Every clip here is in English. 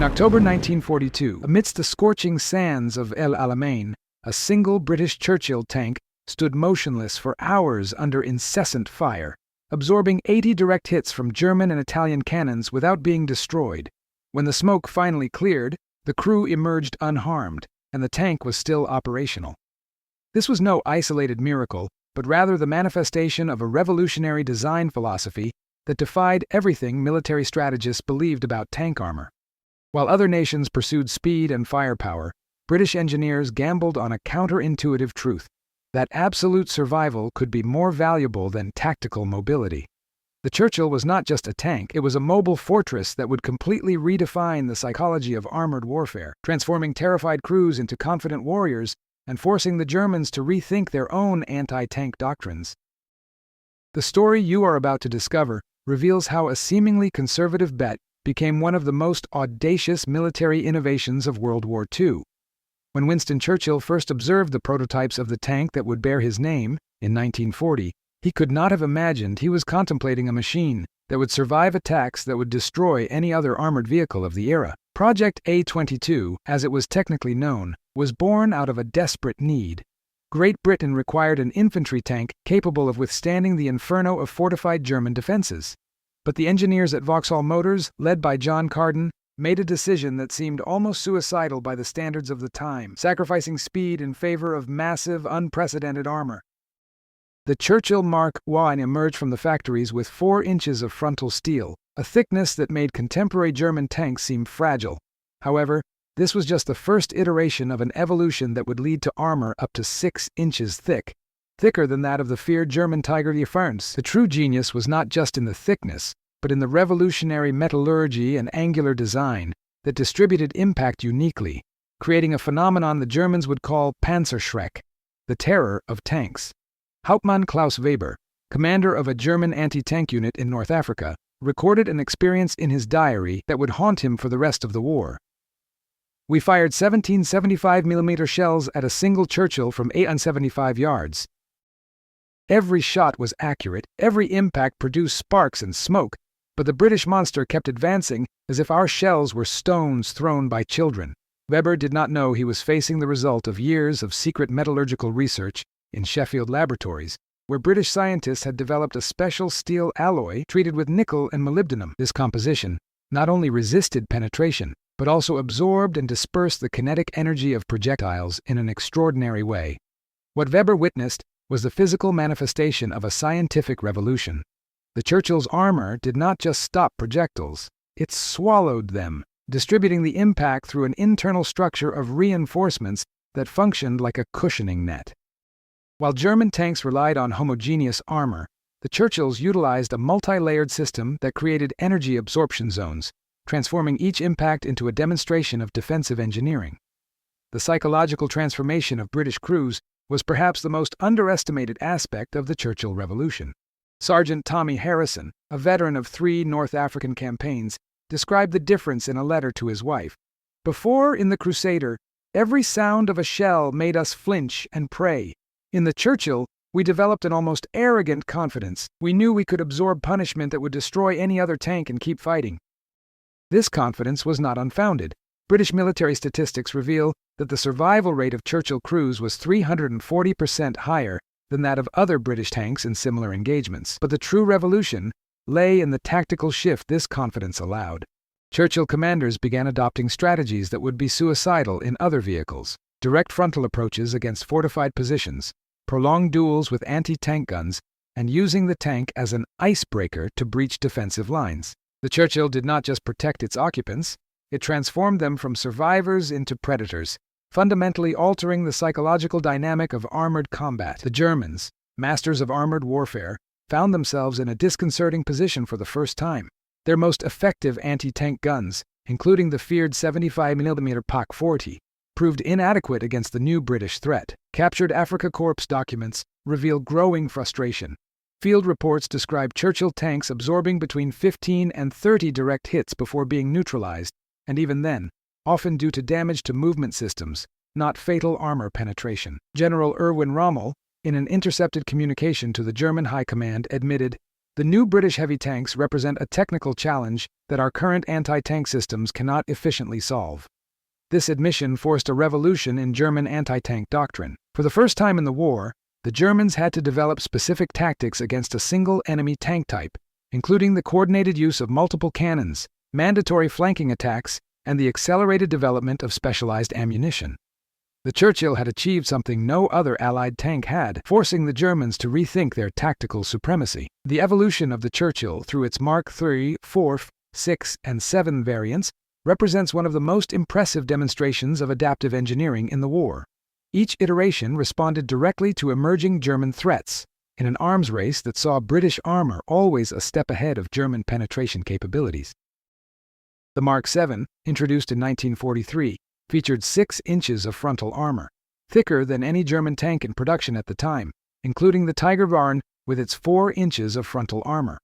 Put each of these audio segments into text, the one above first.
October 1942, amidst the scorching sands of El Alamein, a single British Churchill tank stood motionless for hours under incessant fire, absorbing 80 direct hits from German and Italian cannons without being destroyed. When the smoke finally cleared, the crew emerged unharmed, and the tank was still operational. This was no isolated miracle, but rather the manifestation of a revolutionary design philosophy that defied everything military strategists believed about tank armor. While other nations pursued speed and firepower, British engineers gambled on a counterintuitive truth: that absolute survival could be more valuable than tactical mobility. The Churchill was not just a tank, it was a mobile fortress that would completely redefine the psychology of armored warfare, transforming terrified crews into confident warriors and forcing the Germans to rethink their own anti-tank doctrines. The story you are about to discover reveals how a seemingly conservative bet became one of the most audacious military innovations of World War II. When Winston Churchill first observed the prototypes of the tank that would bear his name, in 1940, he could not have imagined he was contemplating a machine that would survive attacks that would destroy any other armored vehicle of the era. Project A-22, as it was technically known, was born out of a desperate need. Great Britain required an infantry tank capable of withstanding the inferno of fortified German defenses. But the engineers at Vauxhall Motors, led by John Carden, made a decision that seemed almost suicidal by the standards of the time, sacrificing speed in favor of massive, unprecedented armor. The Churchill Mark I emerged from the factories with 4 inches of frontal steel, a thickness that made contemporary German tanks seem fragile. However, this was just the first iteration of an evolution that would lead to armor up to 6 inches thick, thicker than that of the feared German Tiger Defense. The true genius was not just in the thickness, but in the revolutionary metallurgy and angular design that distributed impact uniquely, creating a phenomenon the Germans would call Panzerschreck, the terror of tanks. Hauptmann Klaus Weber, commander of a German anti-tank unit in North Africa, recorded an experience in his diary that would haunt him for the rest of the war. "We fired 17 75mm shells at a single Churchill from 875 yards. Every shot was accurate, every impact produced sparks and smoke, but the British monster kept advancing as if our shells were stones thrown by children." Weber did not know he was facing the result of years of secret metallurgical research in Sheffield laboratories, where British scientists had developed a special steel alloy treated with nickel and molybdenum. This composition not only resisted penetration, but also absorbed and dispersed the kinetic energy of projectiles in an extraordinary way. What Weber witnessed was the physical manifestation of a scientific revolution. The Churchill's armor did not just stop projectiles, it swallowed them, distributing the impact through an internal structure of reinforcements that functioned like a cushioning net. While German tanks relied on homogeneous armor, the Churchills utilized a multi-layered system that created energy absorption zones, transforming each impact into a demonstration of defensive engineering. The psychological transformation of British crews was perhaps the most underestimated aspect of the Churchill Revolution. Sergeant Tommy Harrison, a veteran of 3 North African campaigns, described the difference in a letter to his wife. "Before, in the Crusader, every sound of a shell made us flinch and pray. In the Churchill, we developed an almost arrogant confidence. We knew we could absorb punishment that would destroy any other tank and keep fighting." This confidence was not unfounded. British military statistics reveal that the survival rate of Churchill crews was 340% higher than that of other British tanks in similar engagements. But the true revolution lay in the tactical shift this confidence allowed. Churchill commanders began adopting strategies that would be suicidal in other vehicles: direct frontal approaches against fortified positions, prolonged duels with anti-tank guns, and using the tank as an icebreaker to breach defensive lines. The Churchill did not just protect its occupants, it transformed them from survivors into predators, fundamentally altering the psychological dynamic of armored combat. The Germans, masters of armored warfare, found themselves in a disconcerting position for the first time. Their most effective anti-tank guns, including the feared 75mm Pak 40, proved inadequate against the new British threat. Captured Afrika Korps documents reveal growing frustration. Field reports describe Churchill tanks absorbing between 15 and 30 direct hits before being neutralized, and even then, often due to damage to movement systems, not fatal armor penetration. General Erwin Rommel, in an intercepted communication to the German High Command, admitted, The new British heavy tanks represent a technical challenge that our current anti-tank systems cannot efficiently solve. This admission forced a revolution in German anti-tank doctrine. For the first time in the war, the Germans had to develop specific tactics against a single enemy tank type, including the coordinated use of multiple cannons, mandatory flanking attacks, and the accelerated development of specialized ammunition. The Churchill had achieved something no other Allied tank had, forcing the Germans to rethink their tactical supremacy. The evolution of the Churchill through its Mark III, IV, VI, and VII variants represents one of the most impressive demonstrations of adaptive engineering in the war. Each iteration responded directly to emerging German threats, in an arms race that saw British armor always a step ahead of German penetration capabilities. The Mark VII, introduced in 1943, featured 6 inches of frontal armor, thicker than any German tank in production at the time, including the Tiger Warn with its 4 inches of frontal armor.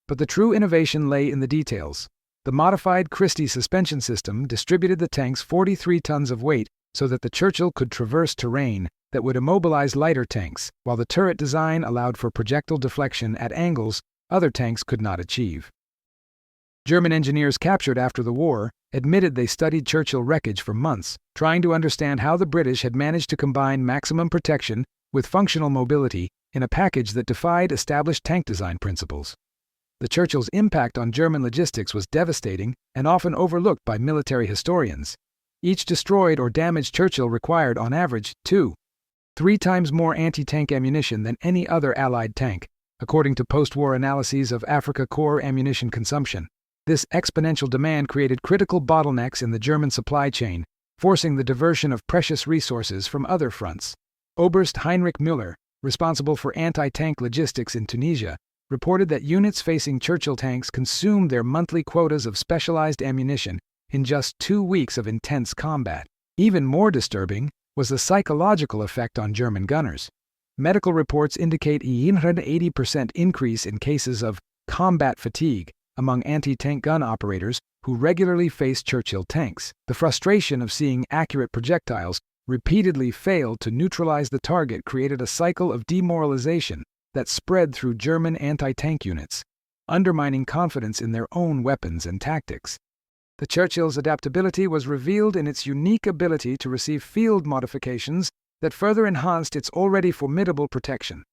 But the true innovation lay in the details. The modified Christie suspension system distributed the tank's 43 tons of weight so that the Churchill could traverse terrain that would immobilize lighter tanks, while the turret design allowed for projectile deflection at angles other tanks could not achieve. German engineers captured after the war admitted they studied Churchill wreckage for months, trying to understand how the British had managed to combine maximum protection with functional mobility in a package that defied established tank design principles. The Churchill's impact on German logistics was devastating and often overlooked by military historians. Each destroyed or damaged Churchill required, on average, 2-3 times more anti-tank ammunition than any other Allied tank, according to post-war analyses of Afrika Korps ammunition consumption. This exponential demand created critical bottlenecks in the German supply chain, forcing the diversion of precious resources from other fronts. Oberst Heinrich Müller, responsible for anti-tank logistics in Tunisia, reported that units facing Churchill tanks consumed their monthly quotas of specialized ammunition in just 2 weeks of intense combat. Even more disturbing was the psychological effect on German gunners. Medical reports indicate a 180% increase in cases of combat fatigue among anti-tank gun operators who regularly faced Churchill tanks. The frustration of seeing accurate projectiles repeatedly fail to neutralize the target created a cycle of demoralization that spread through German anti-tank units, undermining confidence in their own weapons and tactics. The Churchill's adaptability was revealed in its unique ability to receive field modifications that further enhanced its already formidable protection.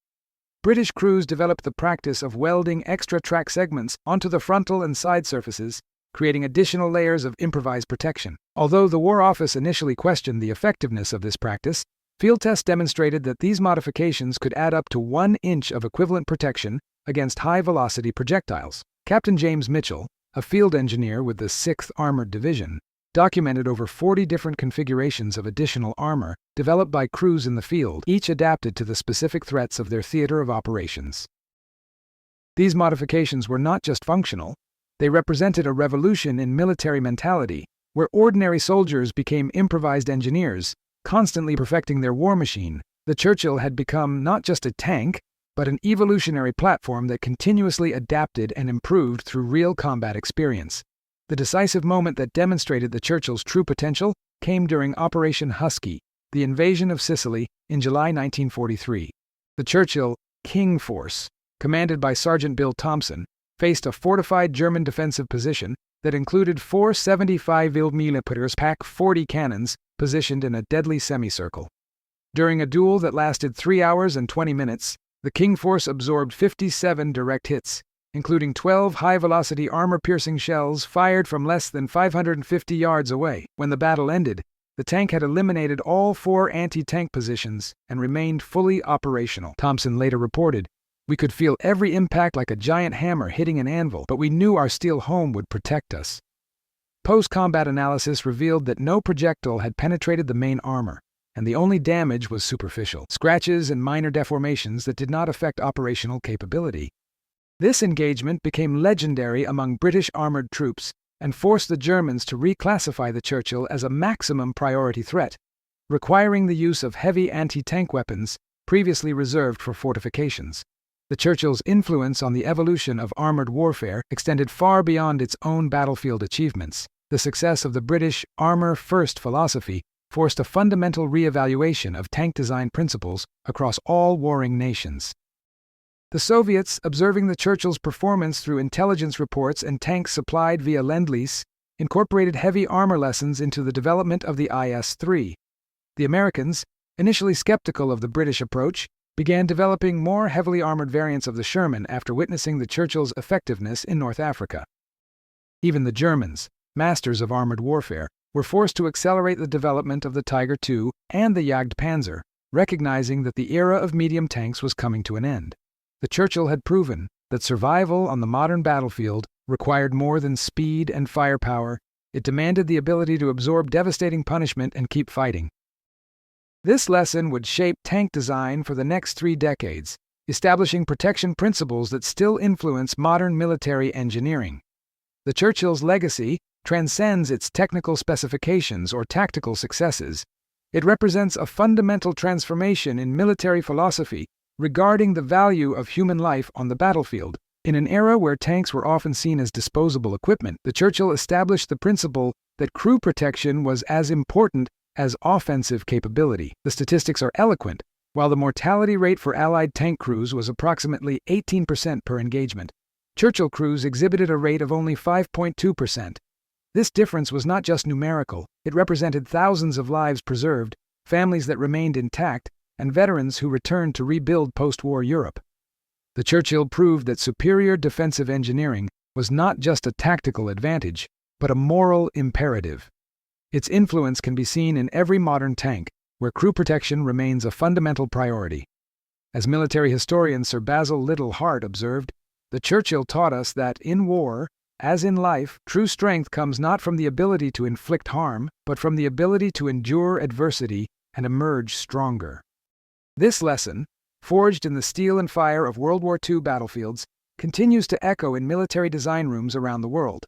British crews developed the practice of welding extra track segments onto the frontal and side surfaces, creating additional layers of improvised protection. Although the War Office initially questioned the effectiveness of this practice, field tests demonstrated that these modifications could add up to 1 inch of equivalent protection against high-velocity projectiles. Captain James Mitchell, a field engineer with the 6th Armored Division, documented over 40 different configurations of additional armor developed by crews in the field, each adapted to the specific threats of their theater of operations. These modifications were not just functional, they represented a revolution in military mentality, where ordinary soldiers became improvised engineers, constantly perfecting their war machine. The Churchill had become not just a tank, but an evolutionary platform that continuously adapted and improved through real combat experience. The decisive moment that demonstrated the Churchill's true potential came during Operation Husky, the invasion of Sicily, in July 1943. The Churchill King Force, commanded by Sergeant Bill Thompson, faced a fortified German defensive position that included 4 75mm Pak-40 cannons positioned in a deadly semicircle. During a duel that lasted 3 hours and 20 minutes, the King Force absorbed 57 direct hits, including 12 high-velocity armor-piercing shells fired from less than 550 yards away. When the battle ended, the tank had eliminated all 4 anti-tank positions and remained fully operational. Thompson later reported, "We could feel every impact like a giant hammer hitting an anvil, but we knew our steel home would protect us." Post-combat analysis revealed that no projectile had penetrated the main armor, and the only damage was superficial, scratches and minor deformations that did not affect operational capability. This engagement became legendary among British armored troops and forced the Germans to reclassify the Churchill as a maximum priority threat, requiring the use of heavy anti-tank weapons previously reserved for fortifications. The Churchill's influence on the evolution of armored warfare extended far beyond its own battlefield achievements. The success of the British armor-first philosophy forced a fundamental reevaluation of tank design principles across all warring nations. The Soviets, observing the Churchill's performance through intelligence reports and tanks supplied via Lend-Lease, incorporated heavy armor lessons into the development of the IS-3. The Americans, initially skeptical of the British approach, began developing more heavily armored variants of the Sherman after witnessing the Churchill's effectiveness in North Africa. Even the Germans, masters of armored warfare, were forced to accelerate the development of the Tiger II and the Jagdpanzer, recognizing that the era of medium tanks was coming to an end. The Churchill had proven that survival on the modern battlefield required more than speed and firepower. It demanded the ability to absorb devastating punishment and keep fighting. This lesson would shape tank design for the next 3 decades, establishing protection principles that still influence modern military engineering. The Churchill's legacy transcends its technical specifications or tactical successes. It represents a fundamental transformation in military philosophy regarding the value of human life on the battlefield. In an era where tanks were often seen as disposable equipment, the Churchill established the principle that crew protection was as important as offensive capability. The statistics are eloquent. While the mortality rate for Allied tank crews was approximately 18% per engagement, Churchill crews exhibited a rate of only 5.2%. This difference was not just numerical. It represented thousands of lives preserved, families that remained intact, and veterans who returned to rebuild post-war Europe. The Churchill proved that superior defensive engineering was not just a tactical advantage, but a moral imperative. Its influence can be seen in every modern tank, where crew protection remains a fundamental priority. As military historian Sir Basil Liddell Hart observed, the Churchill taught us that in war, as in life, true strength comes not from the ability to inflict harm, but from the ability to endure adversity and emerge stronger. This lesson, forged in the steel and fire of World War II battlefields, continues to echo in military design rooms around the world.